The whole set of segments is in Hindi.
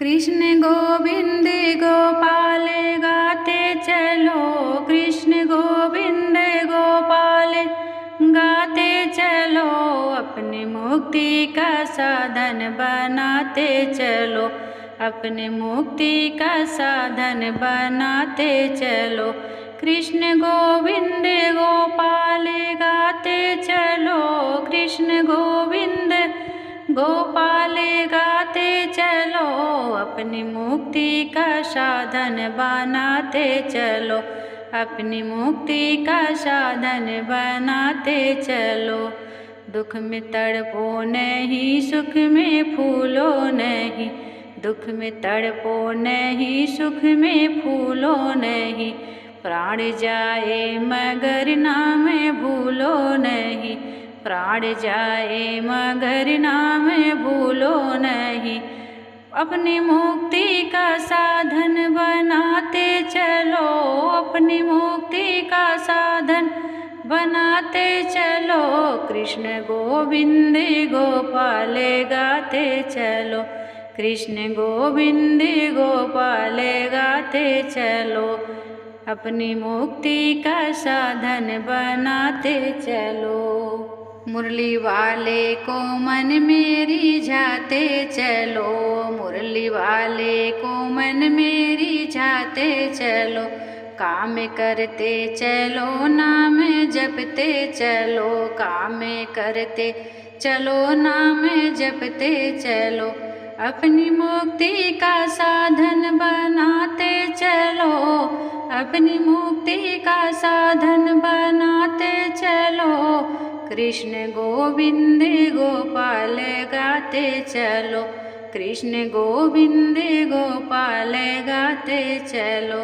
कृष्ण गोविंद गोपाल गाते चलो, कृष्ण गोविंद गोपाल गाते चलो, अपनी मुक्ति का साधन बनाते चलो, अपनी मुक्ति का साधन बनाते चलो। कृष्ण गोविंद गोपाल गाते चलो, कृष्ण गोविंद गोपाल गाते चलो, अपनी मुक्ति का साधन बनाते चलो, अपनी मुक्ति का साधन बनाते चलो। दुख में तड़पो नहीं, सुख में फूलो नहीं, दुख में तड़पो नहीं, सुख में फूलो नहीं, प्राण जाए मगर नाम भूलो नहीं, प्राण जाए मगर नाम भूलो नहीं, अपनी मुक्ति का साधन बनाते चलो, अपनी मुक्ति का साधन बनाते चलो। कृष्ण गोविंद गोपाल गाते चलो, कृष्ण गोविंद गोपाल गाते चलो, अपनी मुक्ति का साधन बनाते चलो। मुरली वाले को मन में रिझाते चलो, मुरली वाले को मन में रिझाते चलो, काम करते चलो, नाम जपते चलो, काम करते चलो, नाम जपते चलो, अपनी मुक्ति का साधन बनाते चलो, अपनी मुक्ति का साधन बनाते चलो। कृष्ण गोविंद गोपाल गाते चलो, कृष्ण गोविंद गोपाल गाते चलो,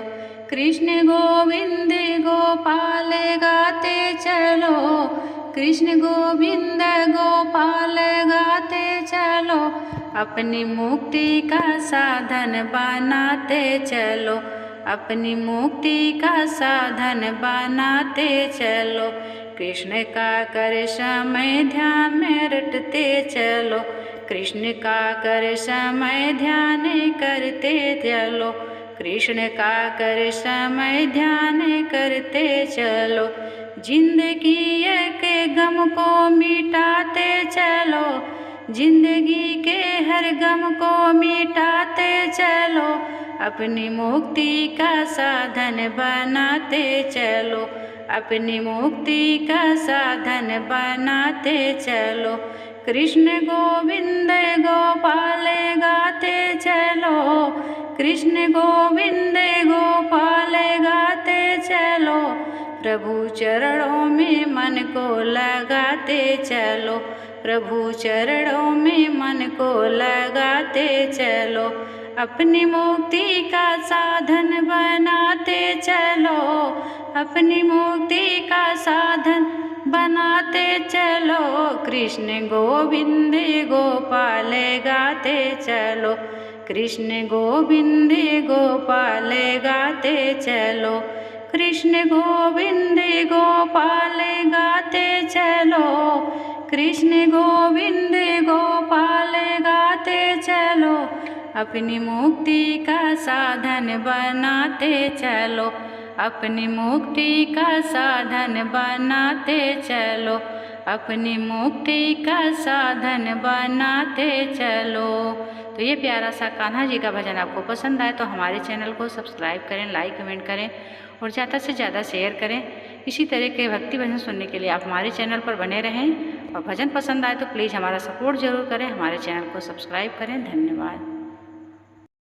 कृष्ण गोविंद गोपाल गाते चलो, कृष्ण गोविंद गोपाल गाते चलो, अपनी मुक्ति का साधन बनाते चलो, अपनी मुक्ति का साधन बनाते चलो। कृष्ण का कर समय ध्यान में रटते चलो, कृष्ण का कर समय ध्यान करते चलो, कृष्ण का कर समय ध्यान करते चलो, जिंदगी के गम को मिटाते चलो, जिंदगी के हर गम को मिटाते चलो, अपनी मुक्ति का साधन बनाते चलो, अपनी मुक्ति का साधन बनाते चलो। कृष्ण गोविंद गोपाल गाते चलो, कृष्ण गोविंद गोपाल गाते चलो, प्रभु चरणों में मन को लगाते चलो, प्रभु चरणों में मन को लगाते चलो, अपनी मुक्ति का साधन बनाते चलो, अपनी मुक्ति का साधन बनाते चलो। कृष्ण गोविंद गोपाल गाते चलो, कृष्ण गोविंद गोपाल गाते चलो, कृष्ण गोविंद गोपाल गाते चलो, कृष्ण गोविंद गोपाल गाते चलो, अपनी मुक्ति का साधन बनाते चलो, अपनी मुक्ति का साधन बनाते चलो, अपनी मुक्ति का साधन बनाते चलो। तो ये प्यारा सा कान्हा जी का भजन आपको पसंद आए तो हमारे चैनल को सब्सक्राइब करें, लाइक कमेंट करें और ज़्यादा से ज़्यादा शेयर करें। इसी तरह के भक्ति भजन सुनने के लिए आप हमारे चैनल पर बने रहें और भजन पसंद आए तो प्लीज़ हमारा सपोर्ट ज़रूर करें, हमारे चैनल को सब्सक्राइब करें। धन्यवाद।